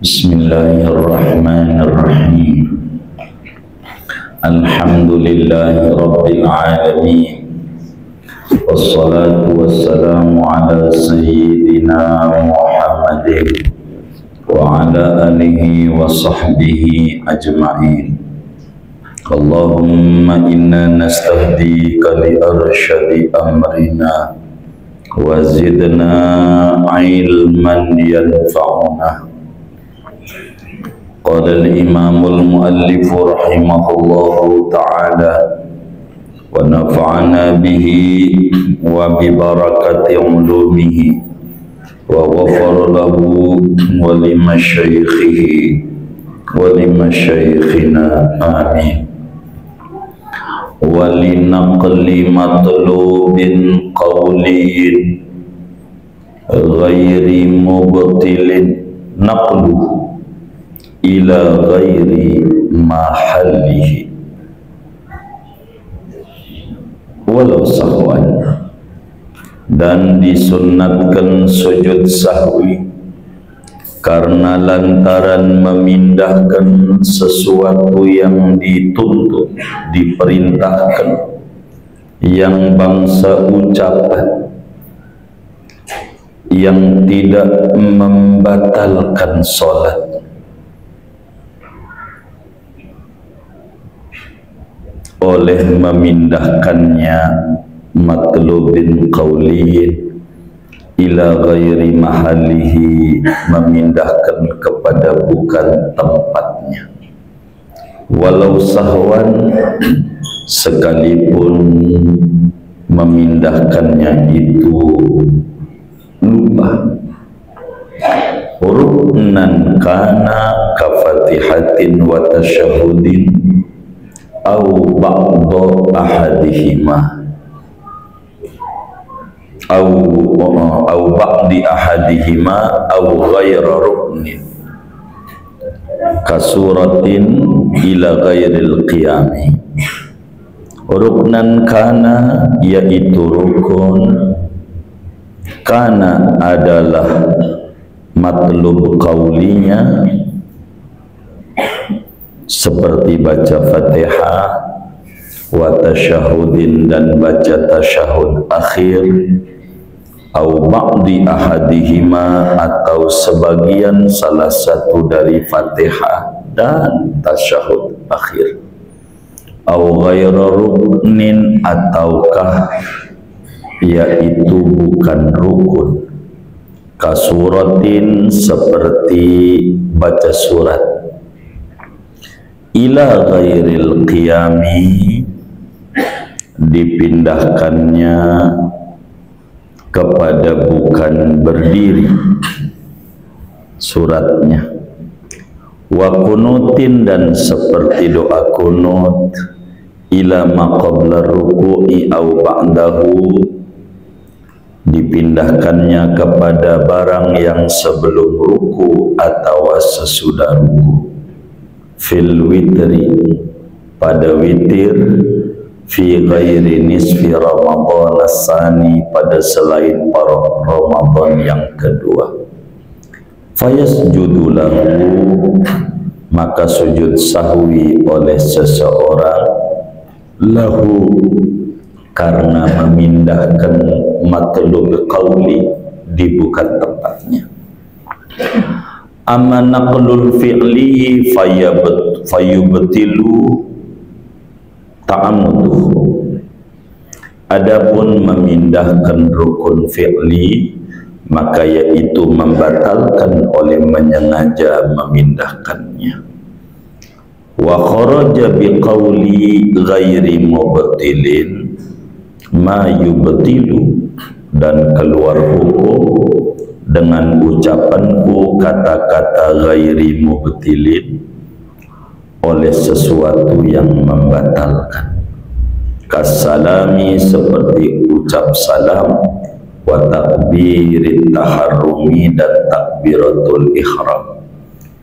Bismillahirrahmanirrahim. Alhamdulillahi rabbil alamin. Wassalatu wassalamu ala sayyidina Muhammadin wa ala alihi wa sahbihi ajma'in. Allahumma inna nastahdika li arsyadi amrina wa zidna ilman yanfa'una. Qala al-imamul muallif rahimahullahu ta'ala wa nafa'ana bihi wa bi barakati ulumihi wa ghafara lahu wa limasyaikhihi wa limasyayikhina amin. Wa linaqli matlubin qawliyin ghairi mubtilin naqlu ila ghairi mahallihi walau sahwan, dan disunnatkan sujud sahwi karena lantaran memindahkan sesuatu yang dituntut, diperintahkan, yang bangsa ucapan, yang tidak membatalkan solat, oleh memindahkannya matlubin qawliyin ila ghairi mahalihi, memindahkan kepada bukan tempatnya, walau sahwan, sekalipun memindahkannya itu lupa. Ruknan kana kafatihatin wa tasyahudin au ba'da ahadihima au ba'di ahadihima au ghaira ruknin kasuratin ila ghairil qiyami. Ruknan kana, yaitu rukun. Kana adalah matlub qawlinya, seperti baca Fatihah, wa tasyahudin, dan baca tasyahud akhir, au ba'di ahadihima, atau sebagian salah satu dari Fatihah dan tasyahud akhir, au ghaira ruknin, ataukah yaitu bukan rukun, kasuratin, seperti baca surat, ila ghairil qiyami, dipindahkannya kepada bukan berdiri suratnya, wa kunutin, dan seperti doa kunut, ila maqabla ruku'i au ba'dahu, dipindahkannya kepada barang yang sebelum ruku atau sesudah ruku, fil witri, pada witir, fi ghairi nisfi Ramadan as-sani, pada selain Ramadan yang kedua. Fayasjudu lahu, maka sujud sahwi oleh seseorang, lahu, karena memindahkan matlub qawli di bukan tempatnya. Amma naqlul fi'li fayubtilu ta'amuduhu. Adapun memindahkan rukun fi'li, maka yaitu membatalkan oleh menyengaja memindahkannya. Wa kharaja biqawli ghairi mubtilin ma yubtilu, dan keluar hukum dengan ucapanku kata-kata ghairi mubtilin, oleh sesuatu yang membatalkan. Kasalami, seperti ucap salam, wa takbirit taharrumi, dan takbiratul ihram,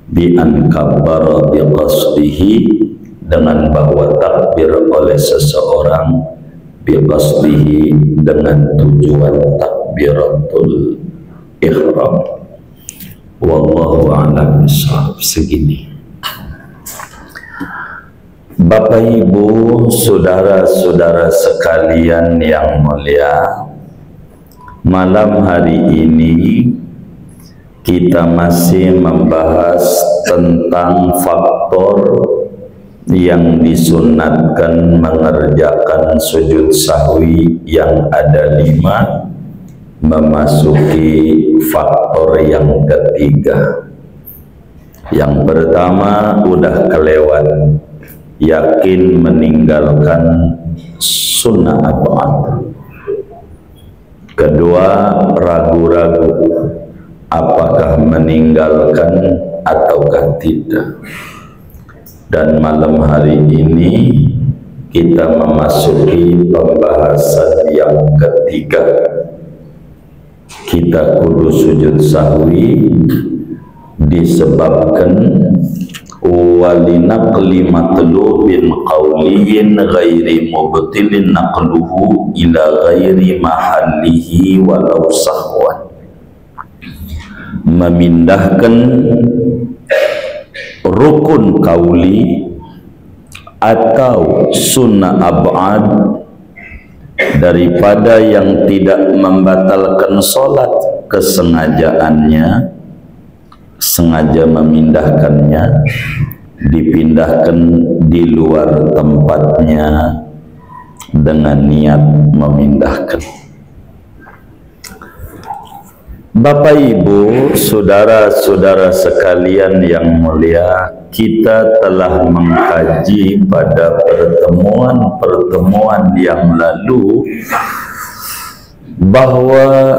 bi an kabbara bi qasdihi, dengan bahwa takbir oleh seseorang bi qasdihi, dengan tujuan takbiratul ihram. Wallahu a'lam bishawab. Segini. Bapak Ibu, saudara-saudara sekalian yang mulia, malam hari ini kita masih membahas tentang faktor yang disunatkan mengerjakan sujud sahwi yang ada 5, memasuki faktor yang ketiga. Yang pertama udah kelewat, yakin meninggalkan sunnah ab'ad. Kedua, ragu-ragu apakah meninggalkan ataukah tidak. Dan malam hari ini kita memasuki pembahasan yang ketiga. Kita kudu sujud sahwi disebabkan walinaqli matlubin qawliyin ghairi mubtilin naqluhu ila ghairi mahallihi walau sahwan. Memindahkan rukun kauli atau sunnah ab'ad daripada yang tidak membatalkan sholat kesengajaannya, sengaja memindahkannya, dipindahkan di luar tempatnya dengan niat memindahkan. Bapak Ibu, saudara-saudara sekalian yang mulia, kita telah mengkaji pada pertemuan-pertemuan yang lalu bahwa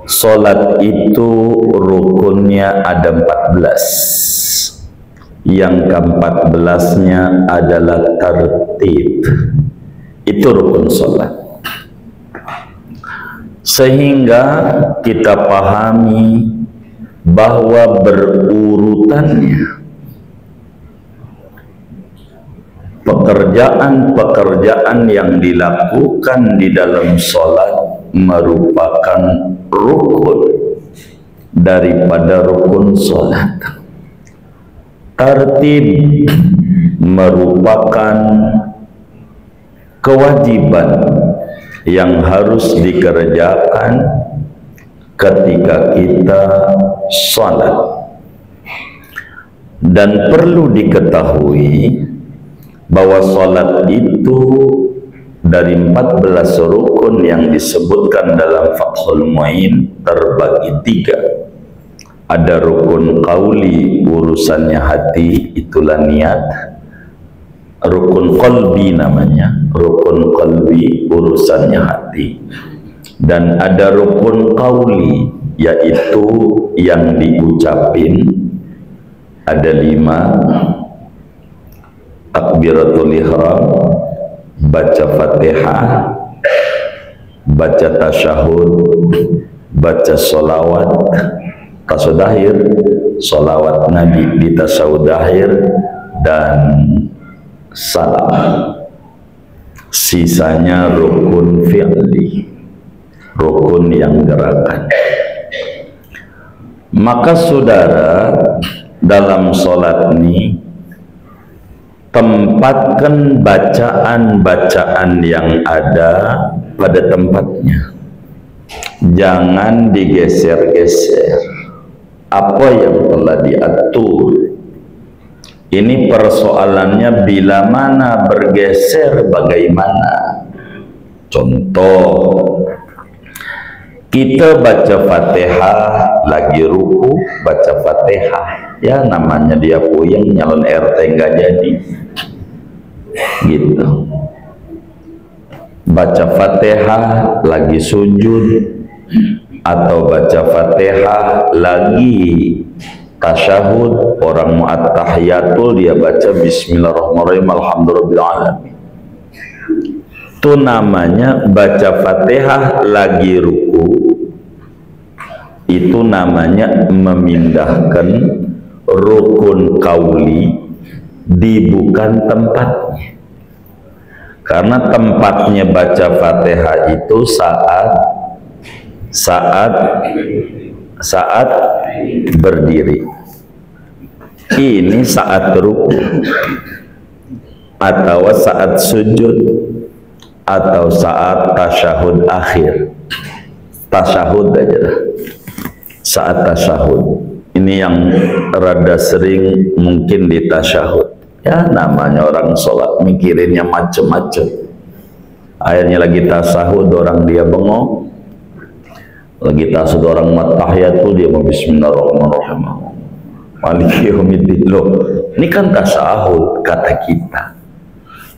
sholat itu rukunnya ada 14. Yang ke-14-nya adalah tertib. Itu rukun sholat. Sehingga kita pahami bahwa berurutannya pekerjaan-pekerjaan yang dilakukan di dalam sholat merupakan rukun daripada rukun sholat. Tertib merupakan kewajiban yang harus dikerjakan ketika kita sholat. Dan perlu diketahui bahwa sholat itu dari 14 rukun yang disebutkan dalam Fathul Mu'in terbagi 3. Ada rukun qauli, urusannya hati, itulah niat. Rukun qalbi namanya, rukun qalbi, urusannya hati. Dan ada rukun qauli, yaitu yang diucapin. Ada 5. Takbiratul ihram, baca Fatihah, baca tasyahud, baca sholawat tasawudahir, sholawat Nabi di tasawudahir, dan salam. Sisanya rukun fi'li, rukun yang gerakan. Maka saudara, dalam sholat ini tempatkan bacaan-bacaan yang ada pada tempatnya. Jangan digeser-geser apa yang telah diatur. Ini persoalannya bila mana bergeser bagaimana. Contoh, kita baca Fatihah lagi ruku, baca Fatihah, ya namanya dia puyeng, nyalon RT nggak jadi, gitu. Baca Fatihah lagi sujud, atau baca Fatihah lagi tasyahud, orang mu'at-tahiyatul dia baca bismillahirrahmanirrahim alhamdulillahirrahmanirrahim. Itu namanya baca Fatihah lagi ruku. Itu namanya memindahkan rukun kauli di bukan tempatnya. Karena tempatnya baca Fatihah itu saat saat berdiri. Ini saat ruku atau saat sujud atau saat tasyahud akhir. Tasyahud aja lah. Saat tasyahud. Ini yang rada sering mungkin di tasyahud. Ya namanya orang sholat mikirinnya macem-macem. Akhirnya lagi tasyahud orang dia bengong. Lagi tasyahud orang matahiyatul dia mau bismillahirrahmanirrahim. Maliki yaumiddin. Loh, ini kan tasyahud kata kita.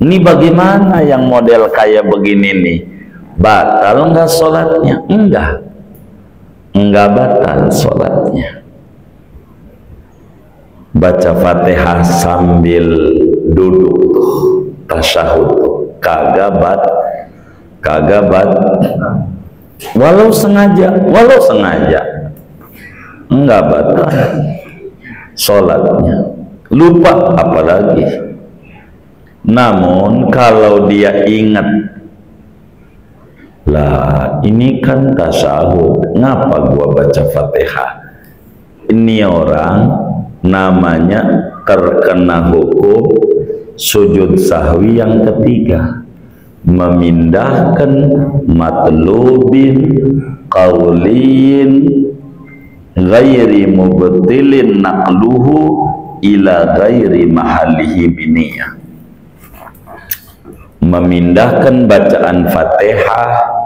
Ini bagaimana yang model kayak begini nih? Batal enggak sholatnya? Enggak batal sholatnya. Baca Fatihah sambil duduk tuh, tasyahud tuh, kagak walau sengaja enggak batal sholatnya. Lupa apalagi. Namun kalau dia ingat, lah ini kan tasyahud, ngapa gua baca Fatihah? Ini orang namanya terkena hukum sujud sahwi yang ketiga, memindahkan matlubin qaulin ghairi mubtilin naqluhu ila ghairi mahallihi biniyah. Memindahkan bacaan Fatihah.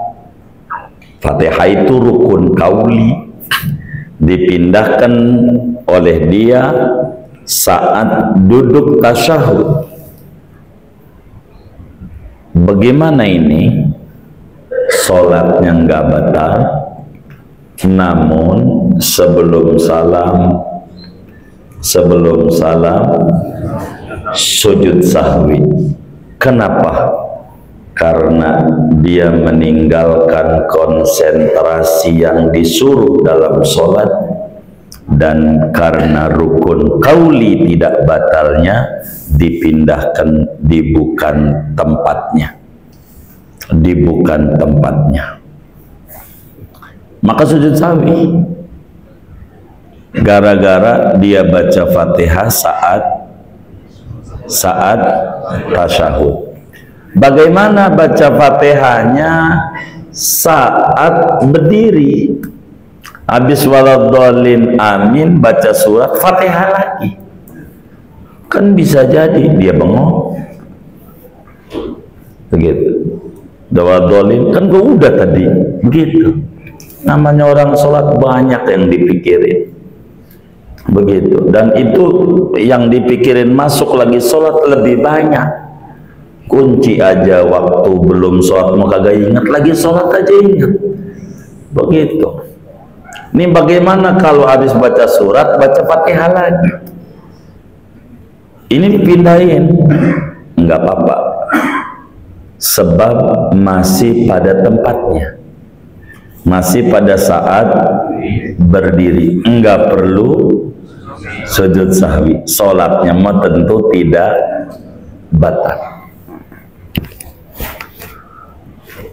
Fatihah itu rukun qauli, dipindahkan oleh dia saat duduk tasyahud. Bagaimana ini? Sholatnya nggak batal, namun sebelum salam sujud sahwi. Kenapa? Karena dia meninggalkan konsentrasi yang disuruh dalam sholat, dan karena rukun qauli tidak batalnya, dipindahkan di bukan tempatnya, maka sujud sahwi. Gara-gara dia baca Fatihah saat tasyahud. Bagaimana baca Fatihahnya saat berdiri? Habis waladhdallin amin, baca surat Fatihah lagi. Kan bisa jadi dia bengong. Begitu. Waladhdallin kan gua udah tadi. Begitu. Namanya orang sholat banyak yang dipikirin. Begitu. Dan itu yang dipikirin masuk lagi sholat lebih banyak. Kunci aja waktu belum sholat mau kagak ingat, lagi sholat aja ingat. Begitu. Ini bagaimana kalau habis baca surat baca Fatihah lagi? Ini dipindahin, enggak apa-apa, sebab masih pada tempatnya, masih pada saat berdiri, enggak perlu sujud sahwi. Sholatnya mah tentu tidak batal.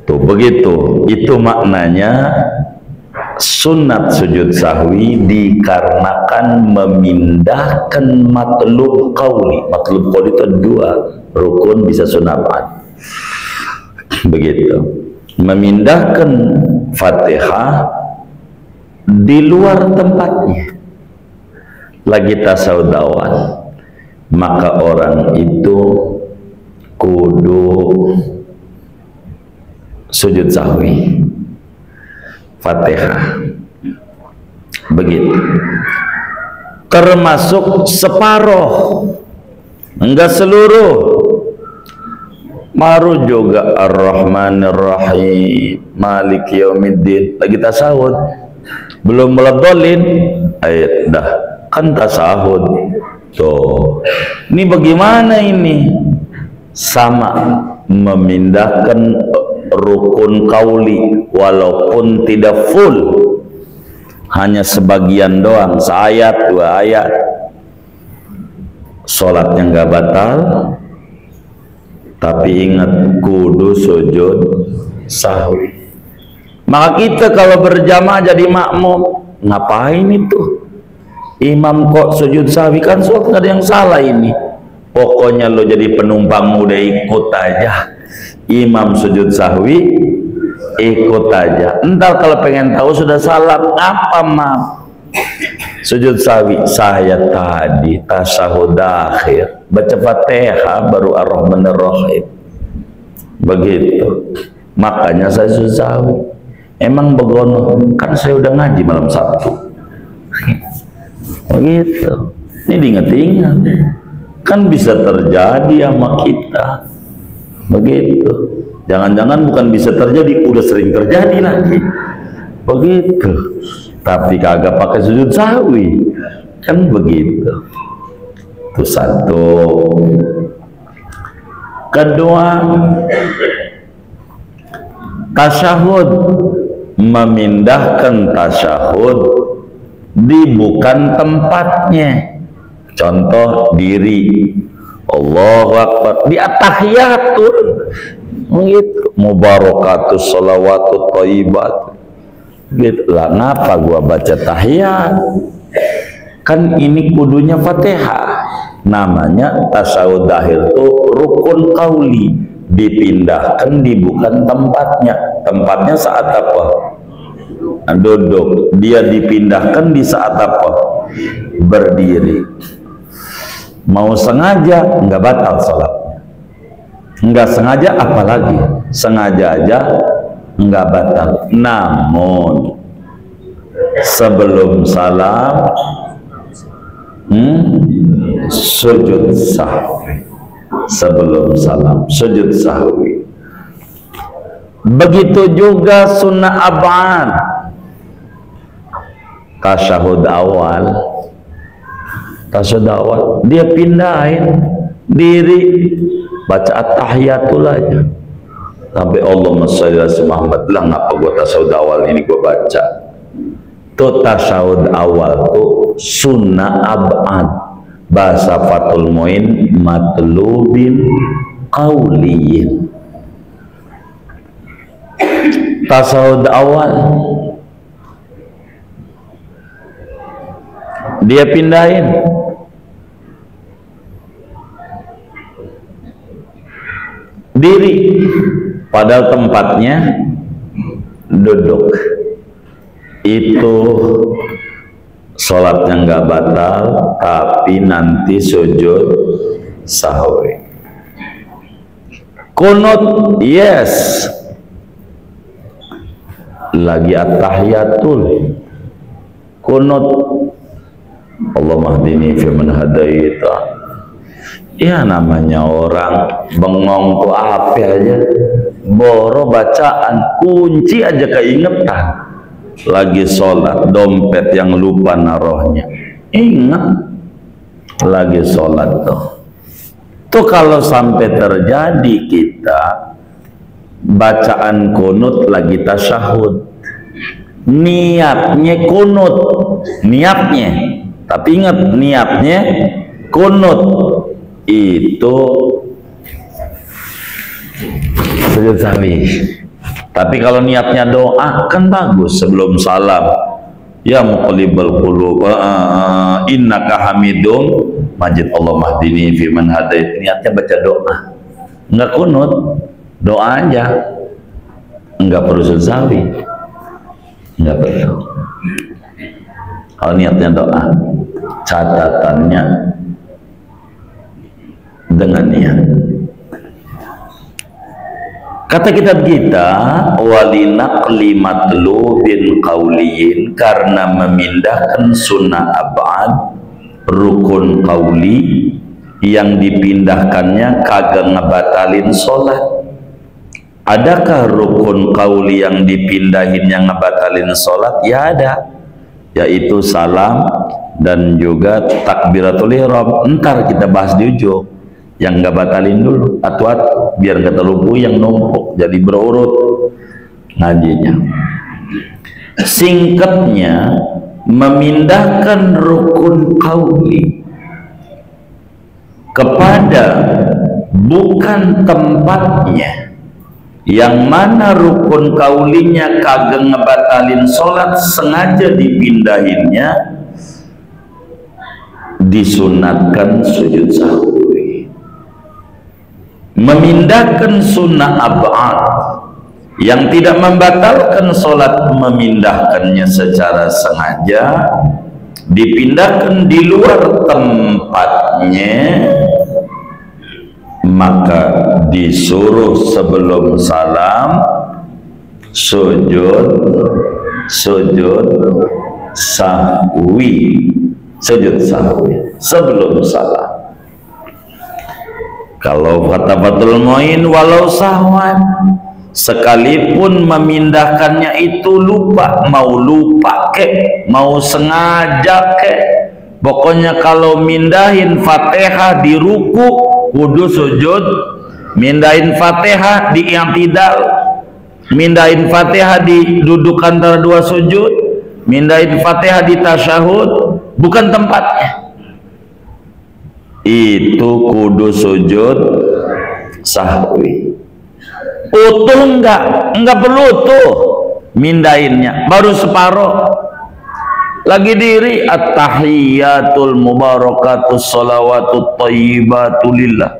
Tuh begitu, itu maknanya sunat sujud sahwi dikarenakan memindahkan matlub qauli. Matlub qauli itu dua, rukun bisa sunatan. Begitu, memindahkan Fatihah di luar tempatnya, lagi tasawuf awal, maka orang itu kudu sujud sahwi Fatihah. Begitu. Termasuk separoh, enggak seluruh. Maru juga Ar-Rahmanir-Rahim, Maliki Yaumiddin, lagi tasawuf, belum waladhdallin, ayat dah kan tasawuf. Tuh, ini bagaimana ini? Sama, memindahkan rukun qauli walaupun tidak full, hanya sebagian doang, seayat dua ayat, sholatnya nggak batal. Tapi ingat, kudu sujud sahwi. Maka kita kalau berjamaah jadi makmum, ngapain itu imam kok sujud sahwi? Kan sholat nggak ada yang salah ini. Pokoknya lo jadi penumpang udah ikut aja. Imam sujud sahwi, ikut aja. Entar kalau pengen tahu sudah salam, apa mam? Sujud sahwi, saya tadi tasyahud akhir baca Fatihah baru ar-Rahmanir Rahim. Begitu. Makanya saya sujud sahwi. Emang begono, kan saya udah ngaji malam Sabtu. Begitu. Ini diingat-ingat. Kan bisa terjadi sama kita. Begitu. Jangan-jangan bukan bisa terjadi, udah sering terjadi lagi. Begitu. Tapi kagak pakai sujud sahwi. Kan begitu. Itu satu. Kedua, tasyahud, memindahkan tasyahud di bukan tempatnya. Contoh diri, Allahu Akbar di at-tahiyatul, gitu. Mubarakatus sholawatut thayyibat, gitu lah. Ngapa gua baca tahiyat? Kan ini kudunya Fatihah. Namanya tasyahud akhir itu rukun qauli, dipindahkan di bukan tempatnya. Tempatnya saat apa? Duduk. Dia dipindahkan di saat apa? Berdiri. Mau sengaja nggak batal sholatnya, nggak sengaja apalagi, sengaja aja nggak batal. Namun sebelum salam sujud sahwi, sebelum salam sujud sahwi. Begitu juga sunnah ab'ad, tasyahud awal. Tasyahud awal dia pindahin diri, baca at-tahiyatul aja sampai Allahumma sholli ala Muhammad. Lah ngapa gua tasyahud awal ini gua baca? Tuh tasyahud awal tuh sunnah ab'ad, bahasa Fathul Muin, matlubin qauliyin. Tasyahud awal dia pindahin diri, padahal tempatnya duduk. Itu sholatnya nggak batal, tapi nanti sujud sahwi. Kunut, yes, lagi at-tahiyatul, kunut, Allahumma hdini fi man hadaita. Ya namanya orang bengong tuh apa aja, boro bacaan, kunci aja keingetan. Lagi sholat, dompet yang lupa narohnya, ingat lagi sholat tuh kalau sampai terjadi kita bacaan kunut lagi tasyahud, niatnya kunut, niatnya, tapi ingat niatnya kunut itu sujud sahwi. Tapi kalau niatnya doa kan bagus sebelum salam. Ya muqallibal qulub, innaka hamidum majid, Allahumma hdini fi man hadait. Niatnya baca doa, enggak kunut, doa aja, enggak perlu sujud sahwi, enggak perlu. Kalau niatnya doa, catatannya dengan niat. Kata kitab kita, walinaqli matlubin qauliyin, karena memindahkan sunnah ab'ad, rukun qauli yang dipindahkannya kagak ngebatalin sholat. Adakah rukun qauli yang dipindahin yang ngebatalin sholat? Ya ada, yaitu salam dan juga takbiratul ihram. Ntar kita bahas di ujung. Yang nggak batalin dulu, atu-atu biar nggak terlalu yang numpuk, jadi berurut ngajinya. Singkatnya, memindahkan rukun qauli kepada bukan tempatnya yang mana rukun kaulinya kagak ngebatalin sholat, sengaja dipindahinnya, disunatkan sujud sahwi. Memindahkan sunnah ab'ad yang tidak membatalkan sholat, memindahkannya secara sengaja, dipindahkan di luar tempatnya, maka disuruh sebelum salam sujud sahwi, sebelum salam. Kalau kata Fathul Muin, walau sahwan, sekalipun memindahkannya itu lupa, mau lupa kek, mau sengaja kek, pokoknya kalau mindahin Fatihah di ruku kudu sujud, mindahin Fatihah di i'tidal, mindahin Fatihah di duduk antara dua sujud, mindahin Fatihah di tasyahud, bukan tempatnya. Itu kudu sujud sahwi. Utuh enggak perlu utuh, mindahinnya baru separuh. Lagi diri, at-tahiyatul mubarakatus sholawatut thayyibatu lillah.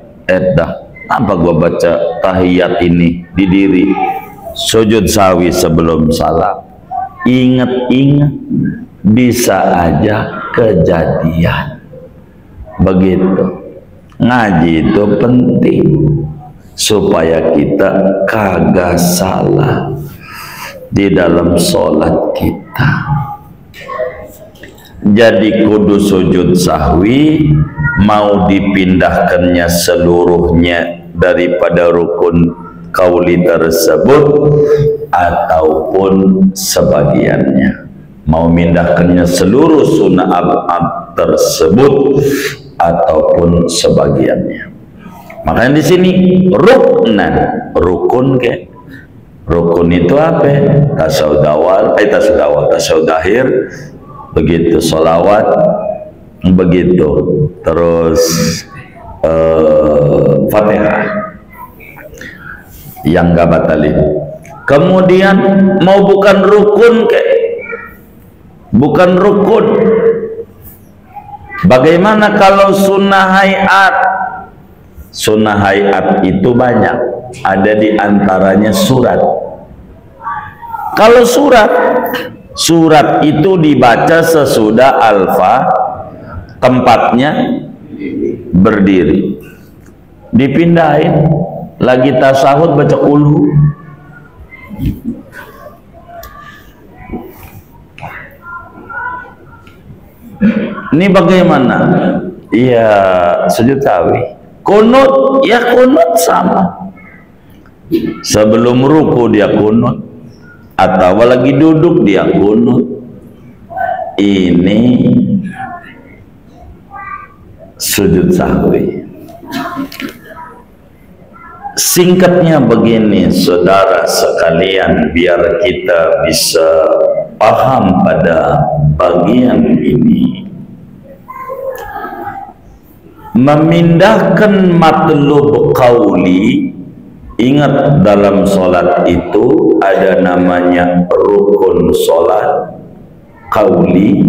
Apa gua baca tahiyat ini di diri, sujud sahwi sebelum salam. Ingat-ingat, bisa aja kejadian. Begitu. Ngaji itu penting supaya kita kagak salah di dalam sholat kita. Jadi kudu sujud sahwi, mau dipindahkannya seluruhnya daripada rukun kauli tersebut ataupun sebagiannya, mau mindahkannya seluruh sunnah ab'ad tersebut ataupun sebagiannya. Makanya di sini ruknan, rukun ke rukun itu apa? Tasyahud awal, tasyahud akhir, begitu sholawat, begitu terus Fatihah yang gak batalin. Kemudian mau bukan rukun ke, bukan rukun, bagaimana kalau sunnah hayat? Sunnah hayat itu banyak, ada di antaranya surat. Kalau surat itu dibaca sesudah alfa, tempatnya berdiri, dipindahin, lagi tasyahud baca qulhu. Ini bagaimana? Iya, sujud sahwi. Kunut, ya kunut sama. Sebelum ruku dia kunut, atau lagi duduk dia kunut. Ini sujud sahwi. Singkatnya begini, saudara sekalian, biar kita bisa paham pada bagian ini. Memindahkan matlub qauli, ingat dalam sholat itu ada namanya rukun sholat qauli,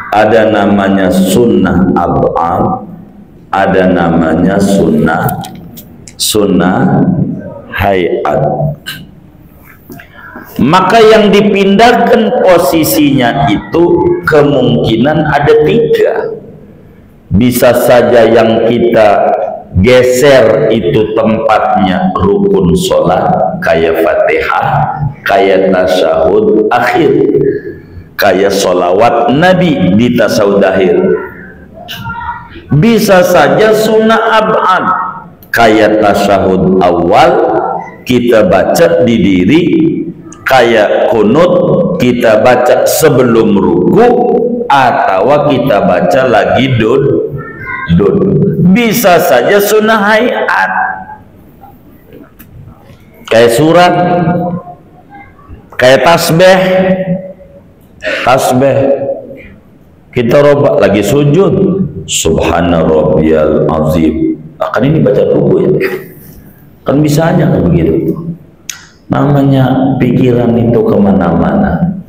ada namanya sunnah ab'ad, ada namanya sunnah hayat. Maka yang dipindahkan posisinya itu kemungkinan ada tiga. Bisa saja yang kita geser itu tempatnya rukun sholat, kayak Fatihah, kayak tasyahud akhir, kayak sholawat Nabi di tasyahud akhir. Bisa saja sunnah ab'ad, kayak tasyahud awal kita baca di diri, kayak kunut kita baca sebelum ruku, atau kita baca lagi duduk. Bisa saja sunnah hayat, kayak surat, kayak tasbih kita robak lagi sujud, subhana rabbiyal azim. Akan ini baca ruku ya, kan bisa aja kan begitu. Namanya pikiran itu kemana-mana.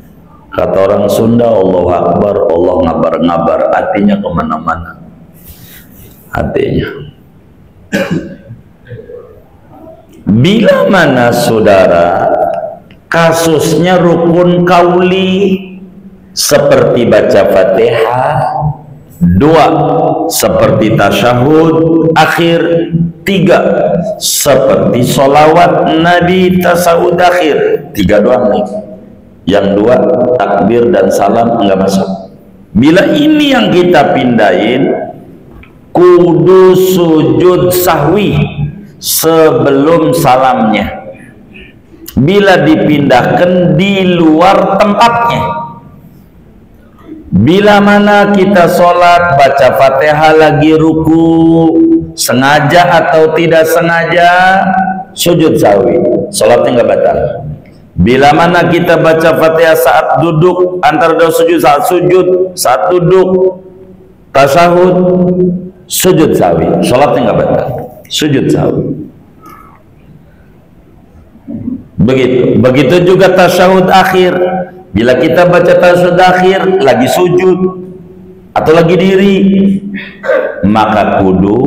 Kata orang Sunda, Allahu Akbar, Allah ngabar-ngabar, hatinya kemana-mana. Hatinya. Bila mana saudara kasusnya rukun kauli seperti baca Fatihah, dua seperti tasyahud akhir, tiga seperti sholawat Nabi tasawuf akhir, tiga doang nih. Yang dua takbir dan salam enggak masuk. Bila ini yang kita pindahin, kudu sujud sahwi sebelum salamnya. Bila dipindahkan di luar tempatnya. Bila mana kita sholat baca Fatihah lagi ruku, sengaja atau tidak sengaja, sujud sahwi, sholatnya nggak batal. Bila mana kita baca Fatihah saat duduk, antara dua sujud, saat duduk, tasyahud, sujud sahwi, sholatnya nggak batal, sujud sahwi. Begitu juga tasyahud akhir. Bila kita baca tasyahud akhir lagi sujud atau lagi diri, maka kudu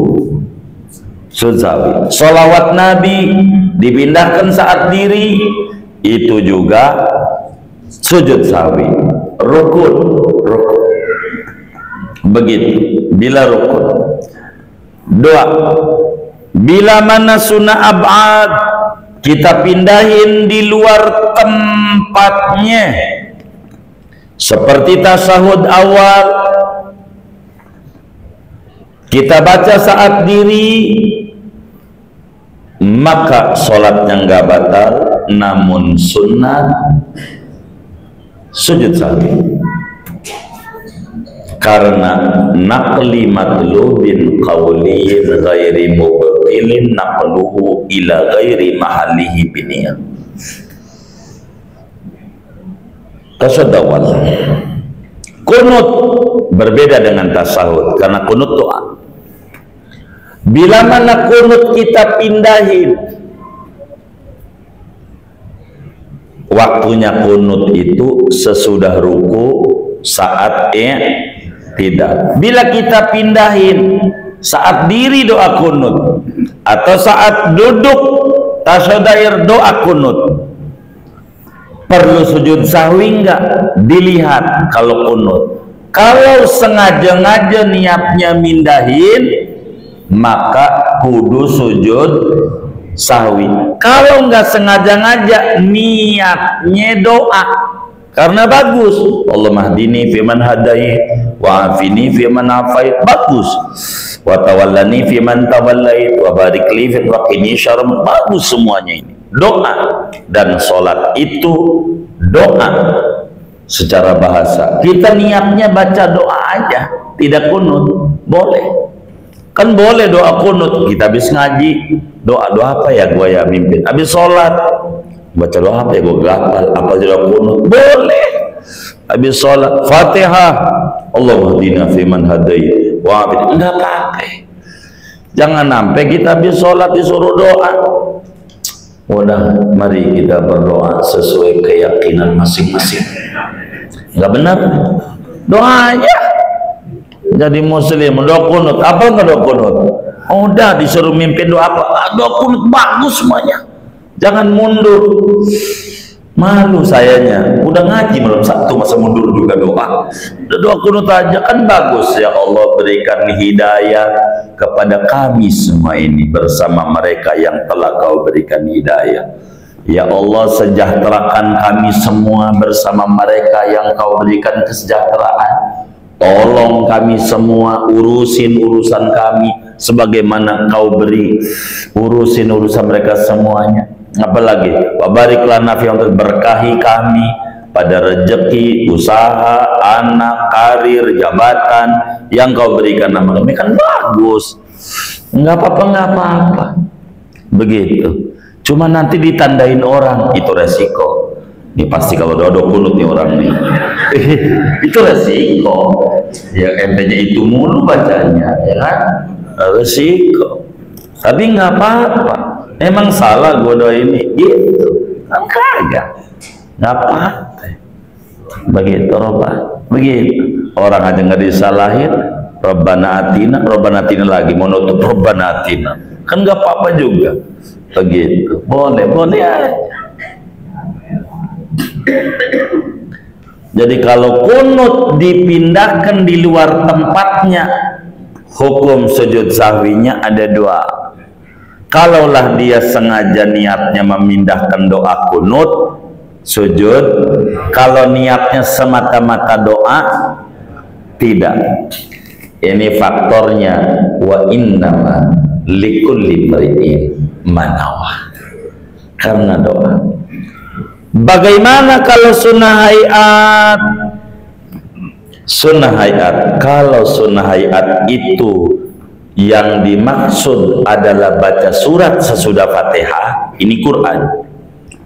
sujud sahwi. Sholawat Nabi dipindahkan saat diri, itu juga sujud sahwi. Rukun. Begitu. Bila rukun. Dua. Bila mana sunnah ab'ad kita pindahin di luar tempatnya, seperti tasyahud awal kita baca saat diri, maka sholatnya nggak batal, namun sunnah sujud sahwi. Karena naqli matlubin qawliyin ghairi mubtilin naqluhu ila ghairi mahallihi biniyah. Tasyahud. Kunut berbeda dengan tasawuf karena kunut doa. Bila mana kunut kita pindahin, waktunya kunut itu sesudah ruku, saat tidak. Bila kita pindahin saat diri doa kunut atau saat duduk tasyahud doa kunut, perlu sujud sahwi enggak? Dilihat kalau kunut. Kalau sengaja-ngaja niatnya mindahin, maka kudu sujud sahwi. Kalau enggak sengaja-ngaja niatnya doa, karena bagus. Allahumma hdini fiman hadait wa afini fiman afait, bagus. Wa tawallani fiman tawallait wa barik li fi waqini syarr, bagus semuanya ini. Doa dan sholat itu doa secara bahasa. Kita niatnya baca doa aja, tidak kunut, boleh. Kan boleh doa kunut. Kita habis ngaji, doa apa ya gua ya mimpin. Habis sholat baca doa apa ya gua gapal, apa doa kunut, boleh. Habis sholat Fatihah, Allahumma hdina fiman hadait wa afini, enggak pakai. Jangan sampai kita habis sholat disuruh doa. Udah, mari kita berdoa sesuai keyakinan masing-masing. Enggak benar doa aja. Jadi muslim doa kunut, apa enggak doa kunut? Udah disuruh mimpin doa apa? Doa kunut bagus semuanya. Jangan mundur. Malu sayanya, udah ngaji malam Sabtu masa mundur juga doa. Udah doa kunut aja kan bagus. Ya Allah, berikan hidayah kepada kami semua ini bersama mereka yang telah Kau berikan hidayah. Ya Allah, sejahterakan kami semua bersama mereka yang Kau berikan kesejahteraan. Tolong kami semua, urusin urusan kami sebagaimana Kau beri urusin urusan mereka semuanya. Apalagi wabarik lana fi, berkahi kami pada rezeki, usaha, anak, karir, jabatan yang Kau berikan nama kami, kan bagus. Enggak apa-apa. Begitu. Cuma nanti ditandain orang, itu resiko. Ini pasti kalau doa kunut nih orang nih. Itu resiko. Ya ente itu mulu bacanya, ya kan? Resiko. Tapi nggak apa-apa. Emang salah gua doa ini, gitu. Kan kagak. Ngapa? Begitu Robbah. Begitu. Orang aja nggak disalahin. Rabbana atina lagi mau nutup Rabbana atina. Kan nggak apa-apa juga. Begitu. Boleh aja. Jadi kalau kunut dipindahkan di luar tempatnya, hukum sujud sahwinya ada dua. Kalaulah dia sengaja niatnya memindahkan doa kunut, sujud. Kalau niatnya semata-mata doa, tidak. Ini faktornya, wa innama likulli imri'in ma nawa. Karena doa. Bagaimana kalau sunnah hayat? Sunnah hayat, kalau sunnah hayat itu yang dimaksud adalah baca surat sesudah Fatihah, ini Quran.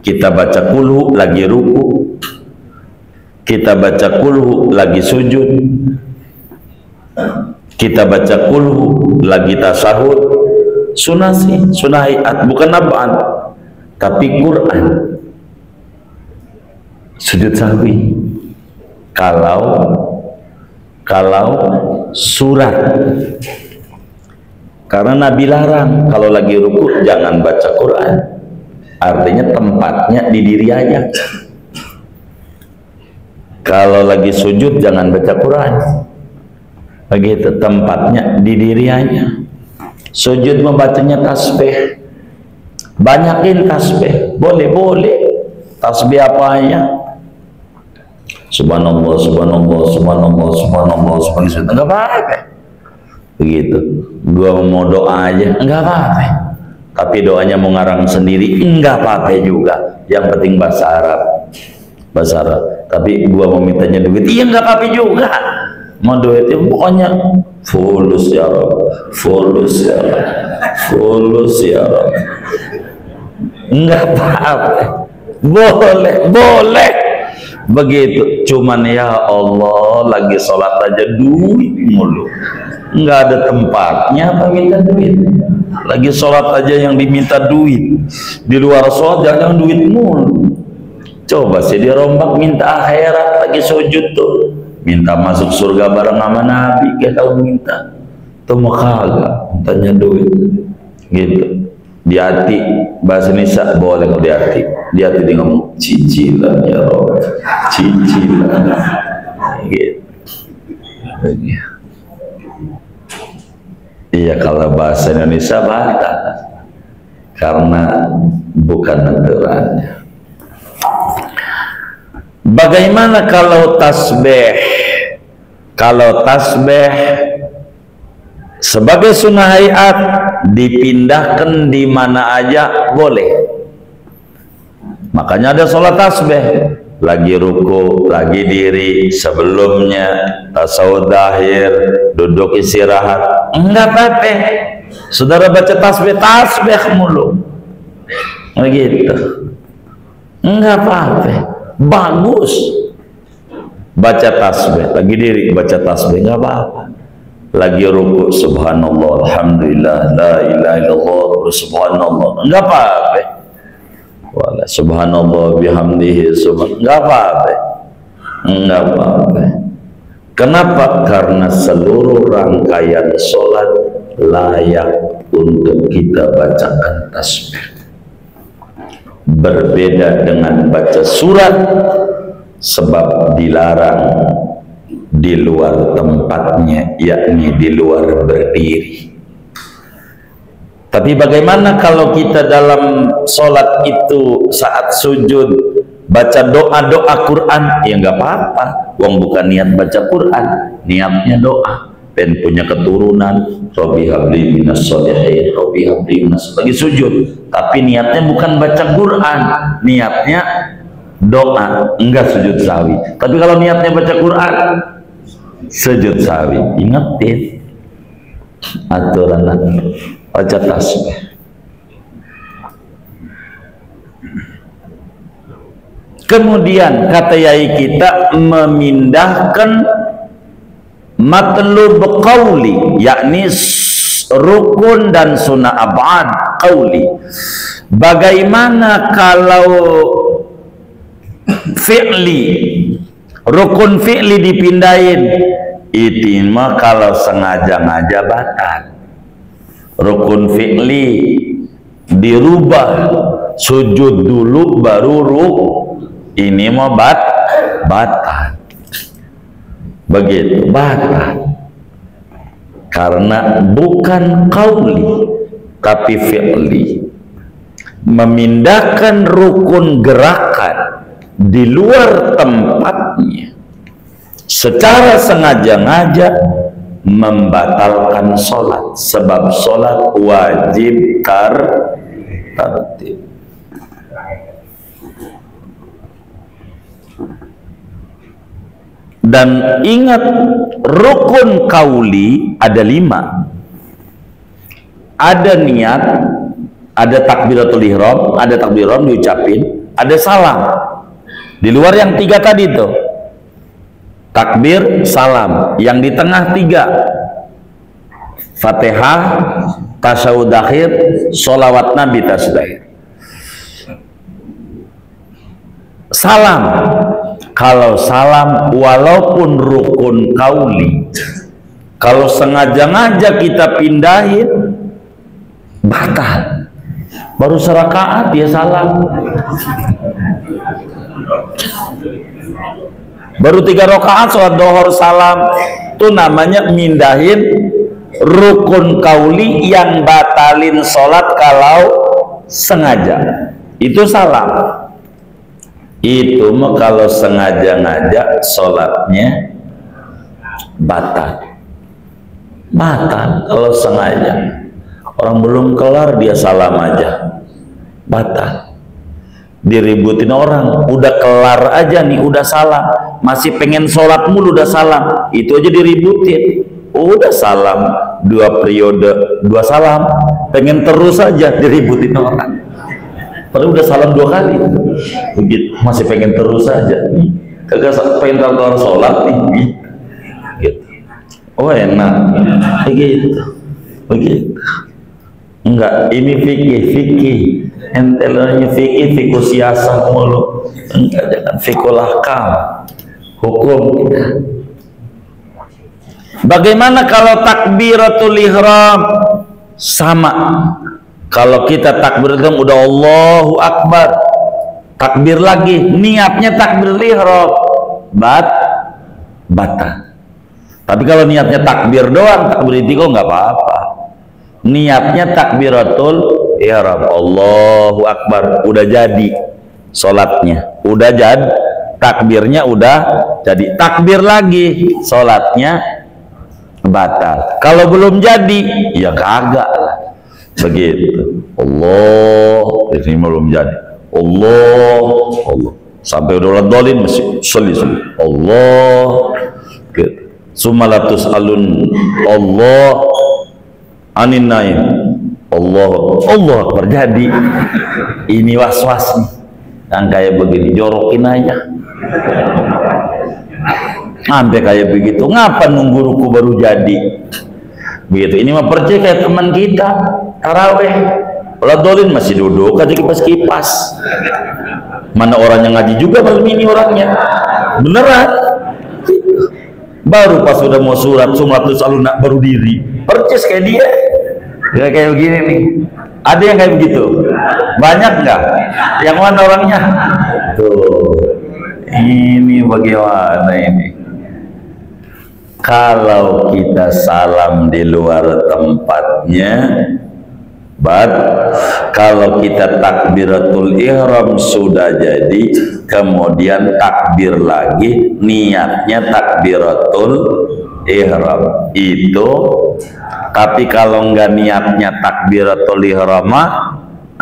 Kita baca kulhu lagi ruku, kita baca kulhu lagi sujud, kita baca kulhu lagi tasahud. Sunnah sih, sunnah hayat, bukan apaan, tapi Quran. Sujud sahwi kalau surat, karena Nabi larang kalau lagi ruku jangan baca Quran, artinya tempatnya di diri aja. Kalau lagi sujud jangan baca Quran, begitu, tempatnya di diri aja. Sujud membacanya tasbih, banyakin tasbih, boleh tasbih apa aja. Subhanallah, subhanallah, subhanallah, subhanallah, subhanallah, enggak apa-apa. Begitu. Gua mau doa aja, enggak apa-apa. Tapi doanya mau ngarang sendiri, enggak apa-apa juga. Yang penting bahasa Arab. Bahasa Arab. Tapi gua mau mintanya duit, iya enggak apa-apa juga. Mau duitnya pokoknya fulus ya Rabb, fulus ya Rabb, fulus ya Rabb. Enggak apa-apa. Boleh. Begitu. Cuman ya Allah, lagi sholat aja duit mulu, nggak ada tempatnya apa minta duit. Lagi sholat aja yang diminta duit, di luar sholat jangan duit mulu. Coba sih dirombak minta akhirat, lagi sujud tuh minta masuk surga bareng sama Nabi, kayak kalau minta tuh mau kagak, tanya duit gitu. Di hati bahasa Indonesia boleh, kalau di hati dia ngomong cicilan ya Rob, cicilan gitu. Iya, kalau bahasa Indonesia batal karena bukan aturannya. Bagaimana kalau tasbih? Kalau tasbih sebagai sunnah hayat dipindahkan di mana aja boleh. Makanya ada sholat tasbih, lagi ruku, lagi diri, sebelumnya tasawuf akhir, duduk istirahat, enggak apa-apa. Saudara baca tasbih mulu, begitu, enggak apa-apa, bagus. Baca tasbih, lagi diri baca tasbih, enggak apa-apa. Lagi ruku subhanallah, alhamdulillah, la ilaha illallah, subhanallah, enggak apa-apa. Wala subhanallah bihamdihi subhan, enggak apa-apa. Enggak apa-apa. Kenapa? Karena seluruh rangkaian sholat layak untuk kita bacakan tasbih. Berbeda dengan baca surat, sebab dilarang di luar tempatnya, yakni di luar berdiri. Tapi bagaimana kalau kita dalam sholat itu saat sujud baca doa-doa Quran? Ya nggak apa-apa, wong bukan niat baca Quran, niatnya doa, pengen punya keturunan, Rabbi habli minas sholihin, Rabbi habli minas, lagi sujud, tapi niatnya bukan baca Quran, niatnya doa, enggak sujud sahwi. Tapi kalau niatnya baca Quran, sujud sahwi. Ingetin aturan baca tasbih. Kemudian kata yai kita memindahkan matlub qauli, yakni rukun dan sunnah abad qauli, Bagaimana kalau fi'li, rukun fi'li dipindahin? Itu mah kalau sengaja-ngaja batal. Rukun fi'li dirubah, sujud dulu baru ini mah batal. Begitu, batal. Karena bukan qauli tapi fi'li. Memindahkan rukun gerakan di luar tempatnya secara sengaja-ngaja membatalkan sholat, sebab sholat wajib tertib. Dan ingat, rukun qauli ada 5. Ada niat, ada takbiratul ihram, ada takbir ihram diucapin, ada salam. Di luar yang 3 tadi tuh, takbir, salam. Yang di tengah 3, Fatihah, tasyahud akhir, sholawat Nabi tasbih. Salam, kalau salam walaupun rukun qauli, kalau sengaja-ngaja kita pindahin batal. Baru serakaat dia salam, baru 3 rakaat sholat dohor salam. Itu namanya mindahin rukun qauli yang batalin sholat kalau sengaja. Itu salam. Itu mah kalau sengaja-ngaja sholatnya batal. Kalau sengaja. Orang belum kelar dia salam aja, batal. Diributin orang, udah kelar aja nih, udah salam, masih pengen sholat mulu, udah salam, itu aja diributin. Udah salam 2 periode, 2 salam, pengen terus aja diributin orang. Padahal udah salam 2 kali, begitu masih pengen terus aja. Kagak pengen kelar sholat nih, gitu. Oh enak, begitu. Enggak, ini fikih. Entelanya fikih siasat mulu. Enggak, jangan fikul ahkam, hukum. Bagaimana kalau takbiratul ihram? Sama. Kalau kita takbiratul ihram udah Allahu Akbar, takbir lagi, niatnya takbiratul ihram, batal. Tapi kalau niatnya takbir doang, takbir itu nggak apa-apa. Niatnya takbiratul ihram, Allahu Akbar, udah jadi sholatnya, udah jadi takbirnya, udah jadi takbir lagi, sholatnya batal. Kalau belum jadi ya kagak lah, begitu. Allah, ini belum jadi, Allah sampai udah dolin masih soli Allah gitu. Sumalatus alun Allah anin naim, Allah Akbar. Jadi ini was-was nih yang kayak begini, jorokin aja sampai kayak begitu. Ngapa nunggu ruku baru jadi begitu? Ini mah percaya kayak teman kita taraweh, dolin masih duduk aja kipas-kipas. Mana orangnya ngaji juga malam ini orangnya, beneran. Baru pas sudah mau surat sumatus aluna baru diri, percis kayak dia. Ya kayak begini nih. Ada yang kayak begitu? Banyak nggak? Yang mana orangnya? Tuh. Ini bagaimana ini? Kalau kita salam di luar tempatnya, kalau kita takbiratul ihram sudah jadi, kemudian takbir lagi, niatnya takbiratul ihram itu. Tapi kalau enggak niatnya takbiratul ihram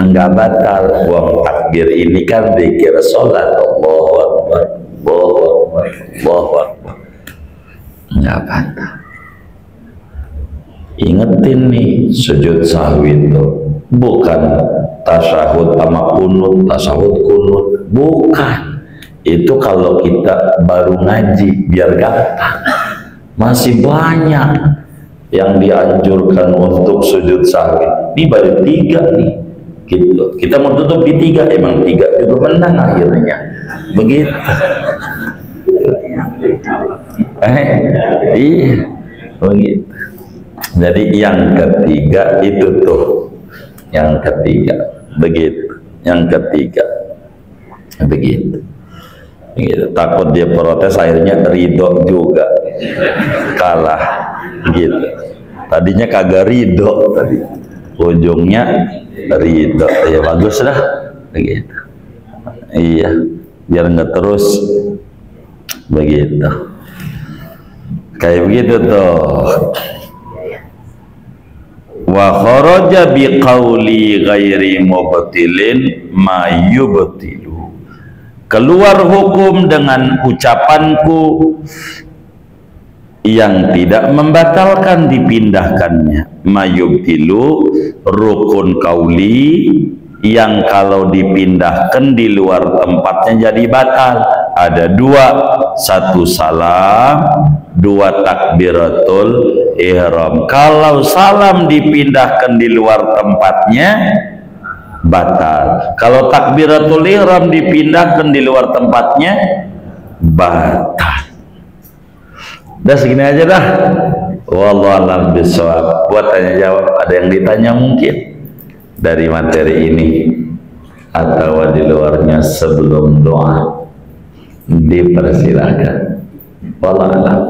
enggak batal. Uang takbir ini kan zikir sholat, Allahu Akbar, Allahu Akbar, Allahu Akbar, enggak batal. Ingetin nih, sujud sahwi itu bukan tasyahud sama kunut, tasyahud kunut, bukan. Itu kalau kita baru ngaji biar gampang. Masih banyak yang dianjurkan untuk sujud sahwi. Ini baru 3 nih gitu. Kita mau tutup di 3, emang 3 juga menang akhirnya begitu. Iya begitu. Jadi yang ketiga itu tuh, yang ketiga begitu, yang ketiga begitu. Begitu. Takut dia protes, akhirnya ridho juga, kalah gitu. Tadinya kagak ridho, tadi ujungnya ridho, ya bagus dah begitu. Iya, biar nggak terus begitu, kayak begitu tuh. Wa kharaja biqauli ghairi mubtilin ma yubtilu, keluar hukum dengan ucapanku yang tidak membatalkan dipindahkannya. Ma yubtilu rukun kauli yang kalau dipindahkan di luar tempatnya jadi batal. Ada 2, 1 salam, 2 takbiratul ihram. Kalau salam dipindahkan di luar tempatnya batal. Kalau takbiratul ihram dipindahkan di luar tempatnya batal. Udah segini aja dah. Wallahu a'lam bishawab. Buat tanya jawab, ada yang ditanya mungkin dari materi ini atau di luarnya sebelum doa, dipersilakan. Wallahu a'lam.